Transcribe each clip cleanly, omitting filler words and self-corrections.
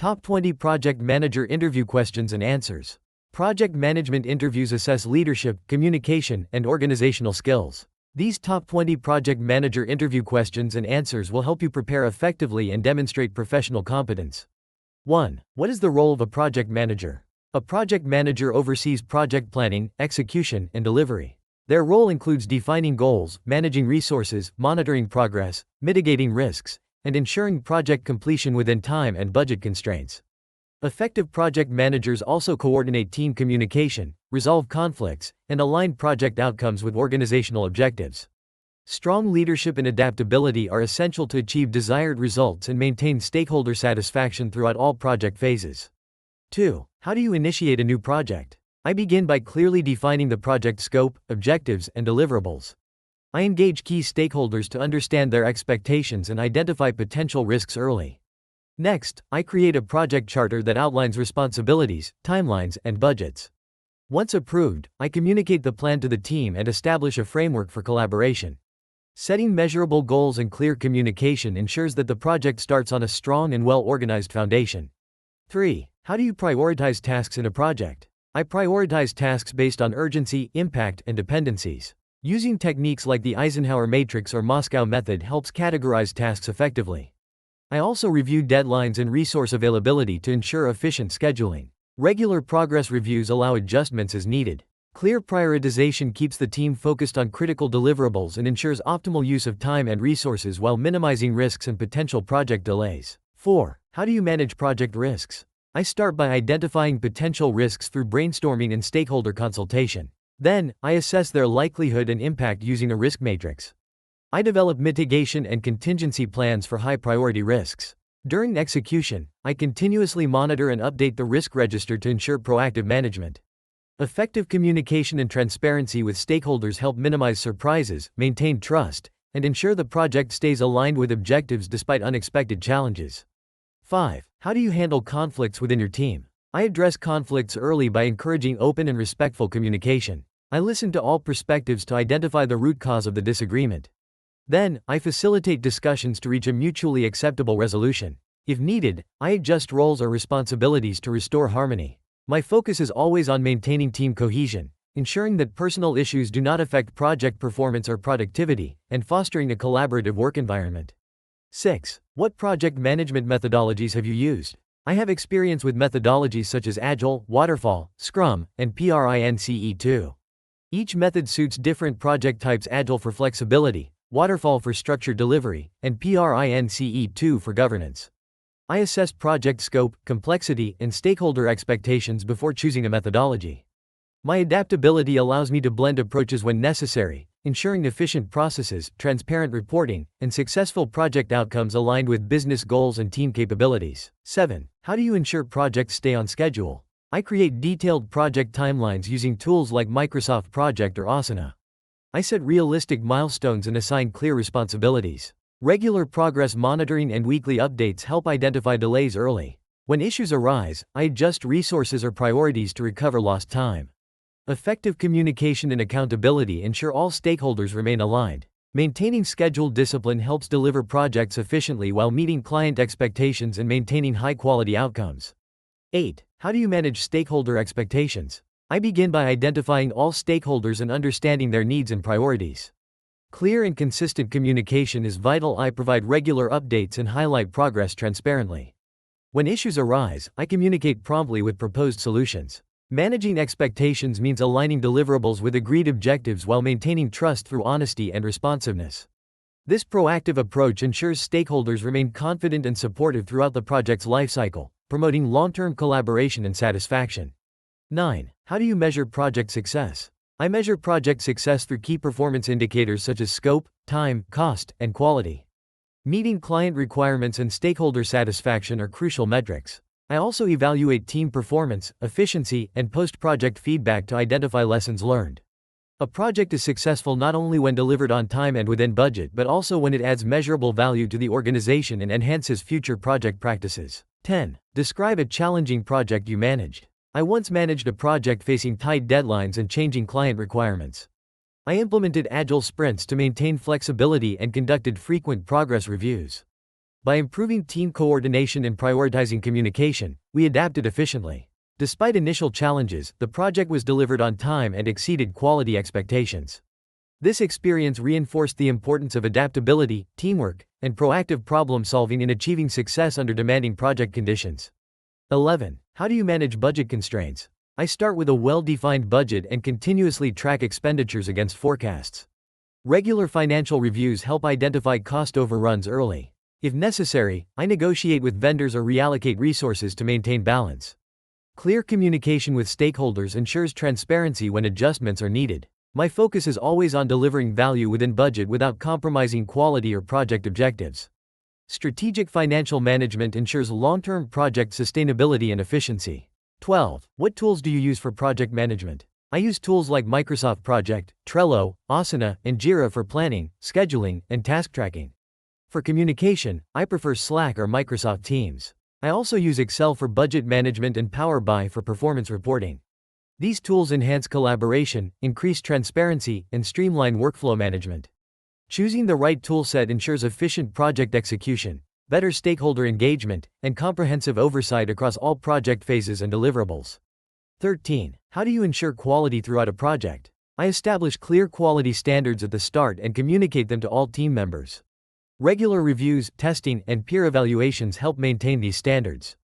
Top 20 Project Manager Interview Questions and Answers. Project management interviews assess leadership, communication, and organizational skills. These top 20 project manager interview questions and answers will help you prepare effectively and demonstrate professional competence. 1. What is the role of a project manager? A project manager oversees project planning, execution, and delivery. Their role includes defining goals, managing resources, monitoring progress, mitigating risks, and ensuring project completion within time and budget constraints. Effective project managers also coordinate team communication, resolve conflicts, and align project outcomes with organizational objectives. Strong leadership and adaptability are essential to achieve desired results and maintain stakeholder satisfaction throughout all project phases. 2. How do you initiate a new project? I begin by clearly defining the project scope, objectives, and deliverables. I engage key stakeholders to understand their expectations and identify potential risks early. Next, I create a project charter that outlines responsibilities, timelines, and budgets. Once approved, I communicate the plan to the team and establish a framework for collaboration. Setting measurable goals and clear communication ensures that the project starts on a strong and well-organized foundation. 3. How do you prioritize tasks in a project? I prioritize tasks based on urgency, impact, and dependencies. Using techniques like the Eisenhower Matrix or Moscow Method helps categorize tasks effectively. I also review deadlines and resource availability to ensure efficient scheduling. Regular progress reviews allow adjustments as needed. Clear prioritization keeps the team focused on critical deliverables and ensures optimal use of time and resources while minimizing risks and potential project delays. 4. How do you manage project risks? I start by identifying potential risks through brainstorming and stakeholder consultation. Then, I assess their likelihood and impact using a risk matrix. I develop mitigation and contingency plans for high-priority risks. During execution, I continuously monitor and update the risk register to ensure proactive management. Effective communication and transparency with stakeholders help minimize surprises, maintain trust, and ensure the project stays aligned with objectives despite unexpected challenges. 5. How do you handle conflicts within your team? I address conflicts early by encouraging open and respectful communication. I listen to all perspectives to identify the root cause of the disagreement. Then, I facilitate discussions to reach a mutually acceptable resolution. If needed, I adjust roles or responsibilities to restore harmony. My focus is always on maintaining team cohesion, ensuring that personal issues do not affect project performance or productivity, and fostering a collaborative work environment. 6. What project management methodologies have you used? I have experience with methodologies such as Agile, Waterfall, Scrum, and PRINCE2. Each method suits different project types: Agile for flexibility, Waterfall for structured delivery, and PRINCE2 for governance. I assess project scope, complexity, and stakeholder expectations before choosing a methodology. My adaptability allows me to blend approaches when necessary, ensuring efficient processes, transparent reporting, and successful project outcomes aligned with business goals and team capabilities. 7. How do you ensure projects stay on schedule? I create detailed project timelines using tools like Microsoft Project or Asana. I set realistic milestones and assign clear responsibilities. Regular progress monitoring and weekly updates help identify delays early. When issues arise, I adjust resources or priorities to recover lost time. Effective communication and accountability ensure all stakeholders remain aligned. Maintaining schedule discipline helps deliver projects efficiently while meeting client expectations and maintaining high-quality outcomes. 8. How do you manage stakeholder expectations? I begin by identifying all stakeholders and understanding their needs and priorities. Clear and consistent communication is vital. I provide regular updates and highlight progress transparently. When issues arise, I communicate promptly with proposed solutions. Managing expectations means aligning deliverables with agreed objectives while maintaining trust through honesty and responsiveness. This proactive approach ensures stakeholders remain confident and supportive throughout the project's lifecycle, promoting long-term collaboration and satisfaction. 9. How do you measure project success? I measure project success through key performance indicators such as scope, time, cost, and quality. Meeting client requirements and stakeholder satisfaction are crucial metrics. I also evaluate team performance, efficiency, and post-project feedback to identify lessons learned. A project is successful not only when delivered on time and within budget but also when it adds measurable value to the organization and enhances future project practices. 10. Describe a challenging project you managed. I once managed a project facing tight deadlines and changing client requirements. I implemented agile sprints to maintain flexibility and conducted frequent progress reviews. By improving team coordination and prioritizing communication, we adapted efficiently. Despite initial challenges, the project was delivered on time and exceeded quality expectations. This experience reinforced the importance of adaptability, teamwork, and proactive problem-solving in achieving success under demanding project conditions. 11. How do you manage budget constraints? I start with a well-defined budget and continuously track expenditures against forecasts. Regular financial reviews help identify cost overruns early. If necessary, I negotiate with vendors or reallocate resources to maintain balance. Clear communication with stakeholders ensures transparency when adjustments are needed. My focus is always on delivering value within budget without compromising quality or project objectives. Strategic financial management ensures long-term project sustainability and efficiency. 12. What tools do you use for project management? I use tools like Microsoft Project, Trello, Asana, and Jira for planning, scheduling, and task tracking. For communication, I prefer Slack or Microsoft Teams. I also use Excel for budget management and Power BI for performance reporting. These tools enhance collaboration, increase transparency, and streamline workflow management. Choosing the right toolset ensures efficient project execution, better stakeholder engagement, and comprehensive oversight across all project phases and deliverables. 13. How do you ensure quality throughout a project? I establish clear quality standards at the start and communicate them to all team members. Regular reviews, testing, and peer evaluations help maintain these standards.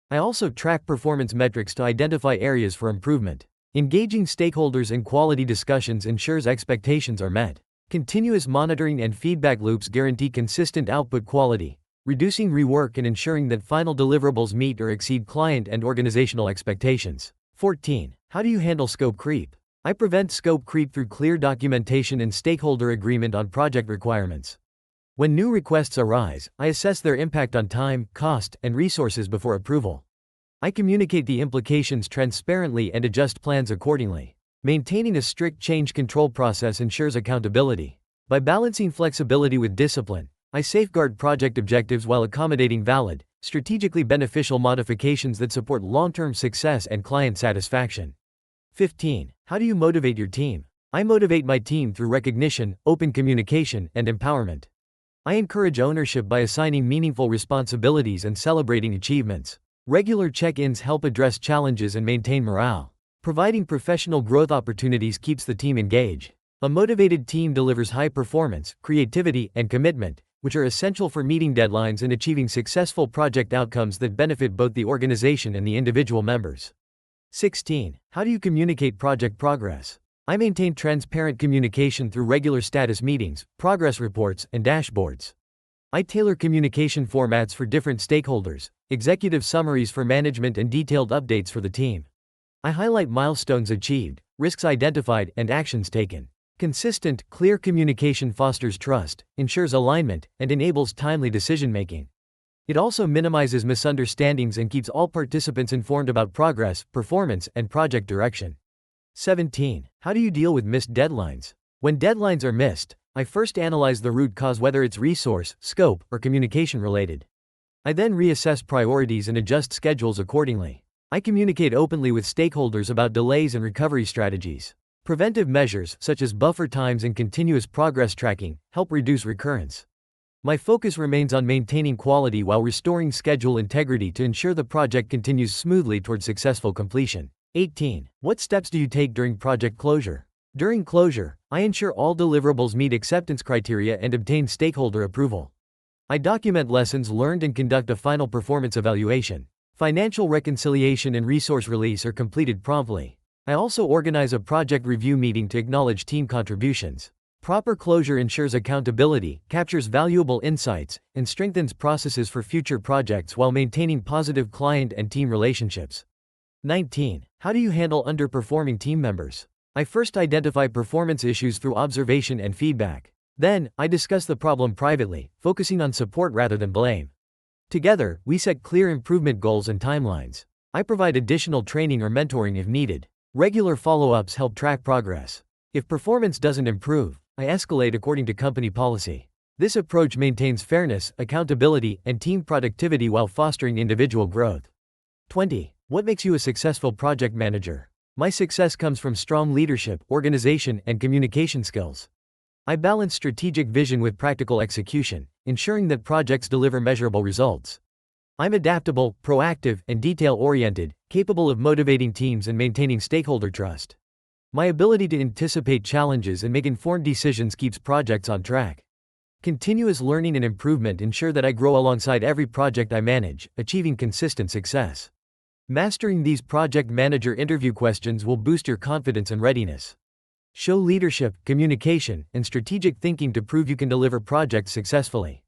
I also track performance metrics to identify areas for improvement. Engaging stakeholders in quality discussions ensures expectations are met. Continuous monitoring and feedback loops guarantee consistent output quality, reducing rework and ensuring that final deliverables meet or exceed client and organizational expectations. 14. How do you handle scope creep? I prevent scope creep through clear documentation and stakeholder agreement on project requirements. When new requests arise, I assess their impact on time, cost, and resources before approval. I communicate the implications transparently and adjust plans accordingly. Maintaining a strict change control process ensures accountability. By balancing flexibility with discipline, I safeguard project objectives while accommodating valid, strategically beneficial modifications that support long-term success and client satisfaction. 15. How do you motivate your team? I motivate my team through recognition, open communication, and empowerment. I encourage ownership by assigning meaningful responsibilities and celebrating achievements. Regular check-ins help address challenges and maintain morale. Providing professional growth opportunities keeps the team engaged. A motivated team delivers high performance, creativity, and commitment, which are essential for meeting deadlines and achieving successful project outcomes that benefit both the organization and the individual members. 16. How do you communicate project progress? I maintain transparent communication through regular status meetings, progress reports, and dashboards. I tailor communication formats for different stakeholders, executive summaries for management, and detailed updates for the team. I highlight milestones achieved, risks identified, and actions taken. Consistent, clear communication fosters trust, ensures alignment, and enables timely decision-making. It also minimizes misunderstandings and keeps all participants informed about progress, performance, and project direction. 17. How do you deal with missed deadlines? When deadlines are missed, I first analyze the root cause, whether it's resource, scope, or communication related. I then reassess priorities and adjust schedules accordingly. I communicate openly with stakeholders about delays and recovery strategies. Preventive measures, such as buffer times and continuous progress tracking, help reduce recurrence. My focus remains on maintaining quality while restoring schedule integrity to ensure the project continues smoothly toward successful completion. 18. What steps do you take during project closure? During closure, I ensure all deliverables meet acceptance criteria and obtain stakeholder approval. I document lessons learned and conduct a final performance evaluation. Financial reconciliation and resource release are completed promptly. I also organize a project review meeting to acknowledge team contributions. Proper closure ensures accountability, captures valuable insights, and strengthens processes for future projects while maintaining positive client and team relationships. 19. How do you handle underperforming team members? I first identify performance issues through observation and feedback. Then, I discuss the problem privately, focusing on support rather than blame. Together, we set clear improvement goals and timelines. I provide additional training or mentoring if needed. Regular follow-ups help track progress. If performance doesn't improve, I escalate according to company policy. This approach maintains fairness, accountability, and team productivity while fostering individual growth. 20. What makes you a successful project manager? My success comes from strong leadership, organization, and communication skills. I balance strategic vision with practical execution, ensuring that projects deliver measurable results. I'm adaptable, proactive, and detail-oriented, capable of motivating teams and maintaining stakeholder trust. My ability to anticipate challenges and make informed decisions keeps projects on track. Continuous learning and improvement ensure that I grow alongside every project I manage, achieving consistent success. Mastering these project manager interview questions will boost your confidence and readiness. Show leadership, communication, and strategic thinking to prove you can deliver projects successfully.